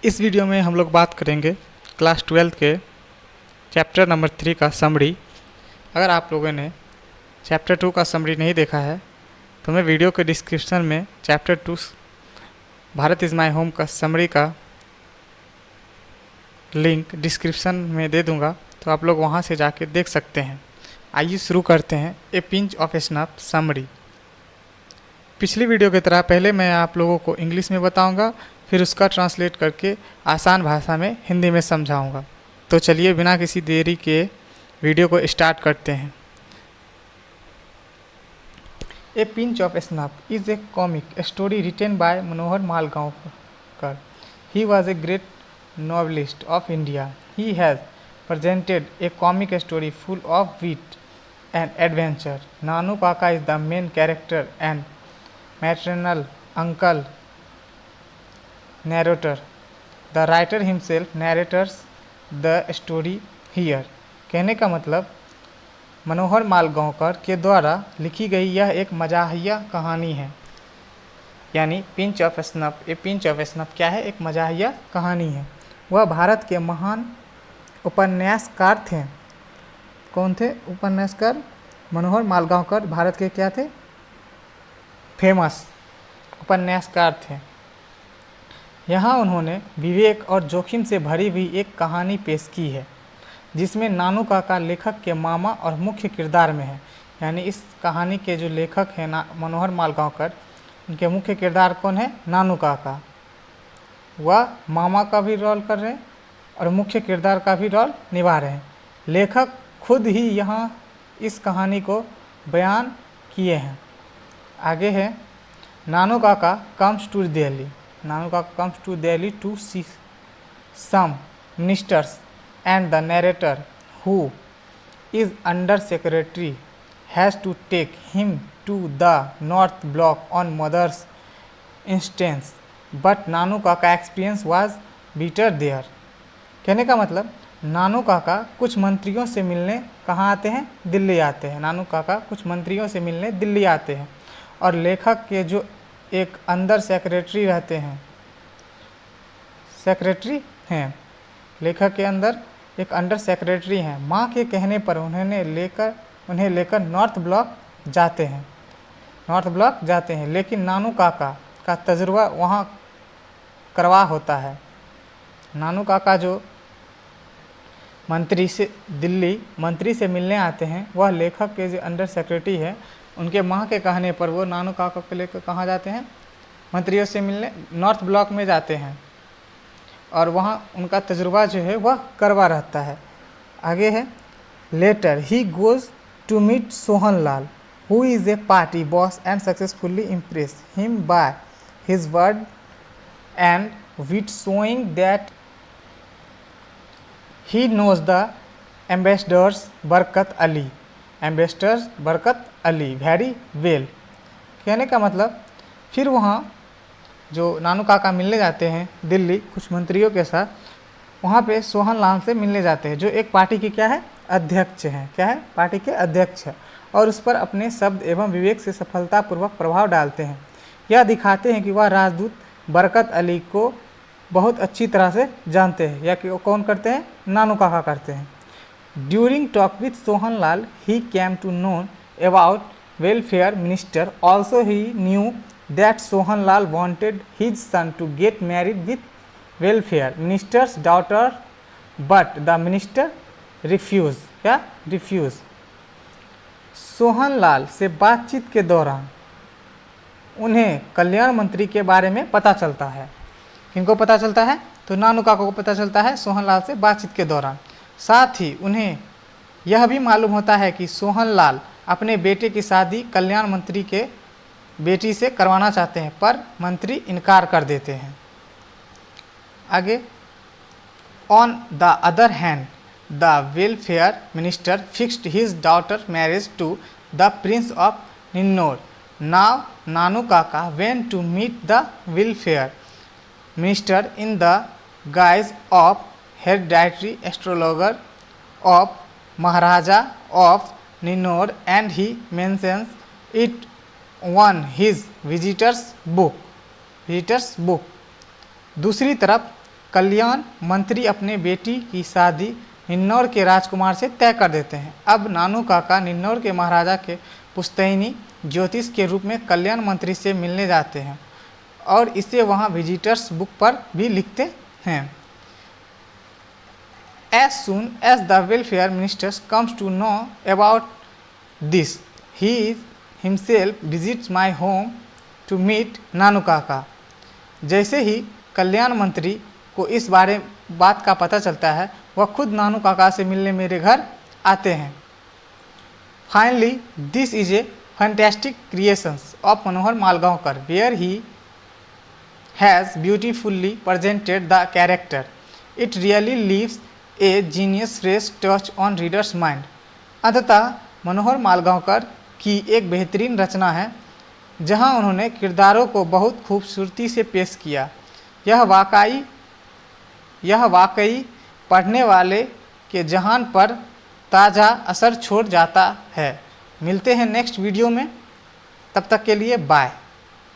इस वीडियो में हम लोग बात करेंगे क्लास 12 के चैप्टर नंबर 3 का समरी। अगर आप लोगों ने चैप्टर 2 का समरी नहीं देखा है तो मैं वीडियो के डिस्क्रिप्शन में chapter 2 Bharat is my home का समरी का लिंक डिस्क्रिप्शन में दे दूंगा, तो आप लोग वहां से जाके देख सकते हैं। आइए शुरू करते हैं a pinch of snap summary. पिछली वीडियो की तरह पहले मैं आप लोगों को इंग्लिश में बताऊंगा, फिर उसका ट्रांसलेट करके आसान भाषा में हिंदी में समझाऊंगा। तो चलिए बिना किसी देरी के वीडियो को स्टार्ट करते हैं। A pinch of snap is a comic story written by Manohar Malgaonkar. He was a great novelist of India. He has presented a comic story full of wit and adventure. Nanu Kaka is the main character and maternal uncle narrator. The writer himself narrates the story here. कहने का मतलब मनोहर मालगांवकर के द्वारा लिखी गई यह एक मजाहिया कहानी है। यानी pinch of snap, A pinch of snap क्या है? एक मजाहिया कहानी है। वह भारत के महान उपन्यासकार थे। कौन थे उपन्यासकार? मनोहर मालगांवकर भारत के क्या थे? फेमस उपन्यासकार थे। यहाँ उन्होंने विवेक और जोखिम से भरी हुई एक कहानी पेश की है, जिसमें नानू काका लेखक के मामा और मुख्य किरदार में है। यानी इस कहानी के जो लेखक हैं मनोहर मालगांवकर, उनके मुख्य किरदार कौन है? नानू काका। वह मामा का भी रोल कर रहे हैं और मुख्य किरदार का भी रोल निभा रहे हैं। लेखक खुद ही यहाँ इस कहानी को बयान किए हैं। आगे है, नानू Kaka comes to Delhi. Nanu Kaka comes to Delhi to see some ministers and the narrator who is under secretary has to take him to the North Block on mother's instance, but Nanu Kaka experience was beater there. कहने का मतलब नानू काका कुछ मंत्रियों से मिलने कहाँ आते हैं? दिल्ली आते हैं। नानू काका कुछ मंत्रियों से मिलने दिल्ली आते हैं और लेखक के जो एक अंदर सेक्रेटरी रहते हैं, सेक्रेटरी हैं, लेखक के अंदर एक अंडर सेक्रेटरी हैं, माँ के कहने पर उन्हें लेकर नॉर्थ ब्लॉक जाते हैं। लेकिन नानू काका का तजुर्बा वहाँ करवा होता है। नानू काका जो दिल्ली मंत्री से मिलने आते हैं, वह लेखक के जो अंडर सेक्रेटरी है, उनके माँ के कहने पर वो नानू काका को लेकर कहाँ जाते हैं? मंत्रियों से मिलने नॉर्थ ब्लॉक में जाते हैं और वहाँ उनका तजुर्बा जो है वह करवा रहता है। आगे है, later he goes to meet Sohan Lal who is a party boss and successfully impress him by his word and wit, showing that he knows the ambassadors Barkat Ali very well। कहने का मतलब फिर वहाँ जो नानू काका मिलने जाते हैं दिल्ली कुछ मंत्रियों के साथ, वहाँ पे सोहन लाल से मिलने जाते हैं जो एक पार्टी के क्या है? अध्यक्ष हैं। क्या है? पार्टी के अध्यक्ष है, और उस पर अपने शब्द एवं विवेक से सफलतापूर्वक प्रभाव डालते हैं। यह दिखाते हैं कि वह राजदूत बरकत अली को बहुत अच्छी तरह से जानते हैं। या कि कौन करते हैं? नानू काका करते हैं। During talk with Sohan Lal he came to know about welfare minister. Also he knew that Sohan Lal wanted his son to get married with welfare minister's daughter, but the minister refuse. क्या? रिफ्यूज। सोहन लाल से बातचीत के दौरान उन्हें कल्याण मंत्री के बारे में पता चलता है। किनको पता चलता है? तो नानू काका को पता चलता है सोहन लाल से बातचीत के दौरान। साथ ही उन्हें यह भी मालूम होता है कि सोहन लाल अपने बेटे की शादी कल्याण मंत्री के बेटी से करवाना चाहते हैं, पर मंत्री इनकार कर देते हैं। आगे, on the other hand the welfare minister fixed his daughter's marriage to the prince of Ninor. Now Nanu Kaka went to meet the welfare minister in the guise of hereditary astrologer of Maharaja of Ninor, and he mentions it on his visitors book। दूसरी तरफ कल्याण मंत्री अपने बेटी की शादी निन्नौर के राजकुमार से तय कर देते हैं। अब नानू काका निन्नौर के महाराजा के पुश्तैनी ज्योतिष के रूप में कल्याण मंत्री से मिलने जाते हैं और इसे वहाँ विजिटर्स बुक पर भी लिखते हैं। As soon as the welfare minister comes to know about this, he himself visits my home to meet नानू काका। जैसे ही कल्याण मंत्री को इस बात का पता चलता है, वह खुद नानू काका से मिलने मेरे घर आते हैं। Finally, this is a fantastic creation of Manohar Malgaonkar, where he has beautifully presented the character. It really leaves a genius fresh touch on reader's mind. अंततः मनोहर मालगांवकर की एक बेहतरीन रचना है जहां उन्होंने किरदारों को बहुत खूबसूरती से पेश किया। यह वाकई पढ़ने वाले के जहान पर ताज़ा असर छोड़ जाता है। मिलते हैं नेक्स्ट वीडियो में, तब तक के लिए बाय।